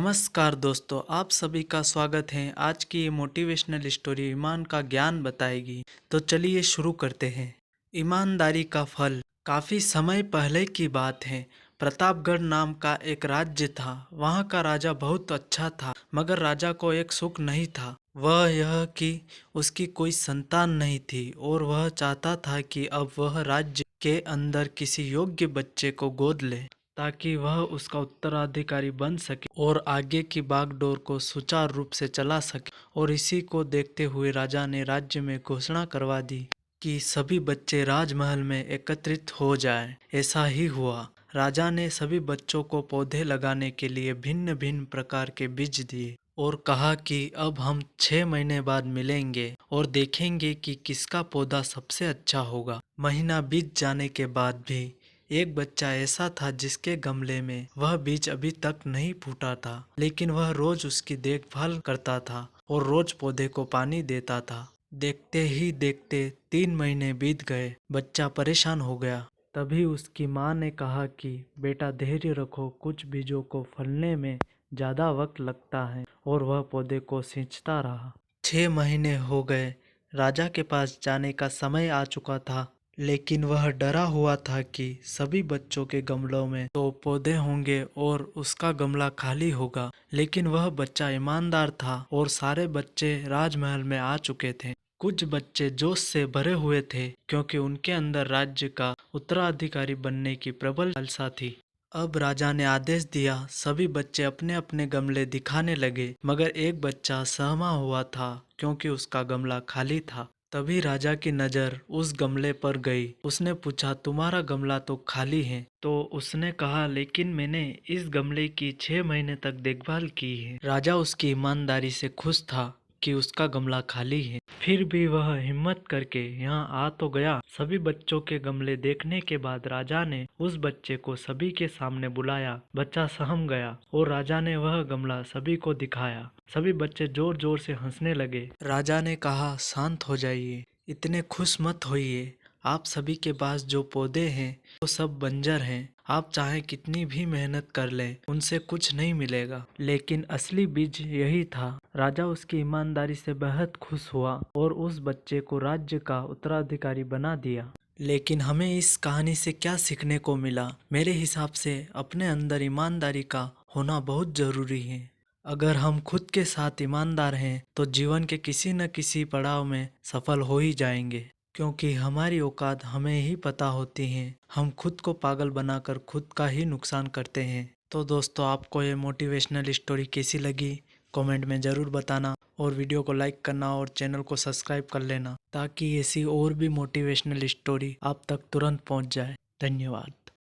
नमस्कार दोस्तों, आप सभी का स्वागत है। आज की ये मोटिवेशनल स्टोरी ईमान का ज्ञान बताएगी। तो चलिए शुरू करते हैं। ईमानदारी का फल। काफी समय पहले की बात है। प्रतापगढ़ नाम का एक राज्य था। वहाँ का राजा बहुत अच्छा था, मगर राजा को एक सुख नहीं था। वह यह कि उसकी कोई संतान नहीं थी और वह चाहता था कि अब वह राज्य के अंदर किसी योग्य बच्चे को गोद ले, ताकि वह उसका उत्तराधिकारी बन सके और आगे की बागडोर को सुचारू रूप से चला सके। और इसी को देखते हुए राजा ने राज्य में घोषणा करवा दी कि सभी बच्चे राजमहल में एकत्रित हो जाएं। ऐसा ही हुआ। राजा ने सभी बच्चों को पौधे लगाने के लिए भिन्न भिन्न प्रकार के बीज दिए और कहा कि अब हम 6 महीने बाद मिलेंगे और देखेंगे कि किसका पौधा सबसे अच्छा होगा। महीना बीत जाने के बाद भी एक बच्चा ऐसा था जिसके गमले में वह बीज अभी तक नहीं फूटा था, लेकिन वह रोज उसकी देखभाल करता था और रोज पौधे को पानी देता था। देखते ही देखते 3 महीने बीत गए। बच्चा परेशान हो गया। तभी उसकी माँ ने कहा कि बेटा धैर्य रखो, कुछ बीजों को फलने में ज्यादा वक्त लगता है। और वह पौधे को सींचता रहा। 6 महीने हो गए। राजा के पास जाने का समय आ चुका था, लेकिन वह डरा हुआ था कि सभी बच्चों के गमलों में तो पौधे होंगे और उसका गमला खाली होगा। लेकिन वह बच्चा ईमानदार था और सारे बच्चे राजमहल में आ चुके थे। कुछ बच्चे जोश से भरे हुए थे, क्योंकि उनके अंदर राज्य का उत्तराधिकारी बनने की प्रबल लालसा थी। अब राजा ने आदेश दिया, सभी बच्चे अपने अपने गमले दिखाने लगे, मगर एक बच्चा सहमा हुआ था क्योंकि उसका गमला खाली था। तभी राजा की नज़र उस गमले पर गई। उसने पूछा, तुम्हारा गमला तो खाली है। तो उसने कहा, लेकिन मैंने इस गमले की 6 महीने तक देखभाल की है। राजा उसकी ईमानदारी से खुश था कि उसका गमला खाली है। फिर भी वह हिम्मत करके यहाँ आ तो गया। सभी बच्चों के गमले देखने के बाद राजा ने उस बच्चे को सभी के सामने बुलाया। बच्चा सहम गया और राजा ने वह गमला सभी को दिखाया। सभी बच्चे जोर जोर से हंसने लगे। राजा ने कहा, शांत हो जाइए, इतने खुश मत होइए। आप सभी के पास जो पौधे हैं वो सब बंजर हैं। आप चाहे कितनी भी मेहनत कर लें, उनसे कुछ नहीं मिलेगा। लेकिन असली बीज यही था। राजा उसकी ईमानदारी से बेहद खुश हुआ और उस बच्चे को राज्य का उत्तराधिकारी बना दिया। लेकिन हमें इस कहानी से क्या सीखने को मिला? मेरे हिसाब से अपने अंदर ईमानदारी का होना बहुत जरूरी है। अगर हम खुद के साथ ईमानदार हैं तो जीवन के किसी न किसी पड़ाव में सफल हो ही जाएंगे, क्योंकि हमारी औकात हमें ही पता होती है। हम खुद को पागल बनाकर खुद का ही नुकसान करते हैं। तो दोस्तों, आपको ये मोटिवेशनल स्टोरी कैसी लगी कमेंट में ज़रूर बताना, और वीडियो को लाइक करना और चैनल को सब्सक्राइब कर लेना, ताकि ऐसी और भी मोटिवेशनल स्टोरी आप तक तुरंत पहुंच जाए। धन्यवाद।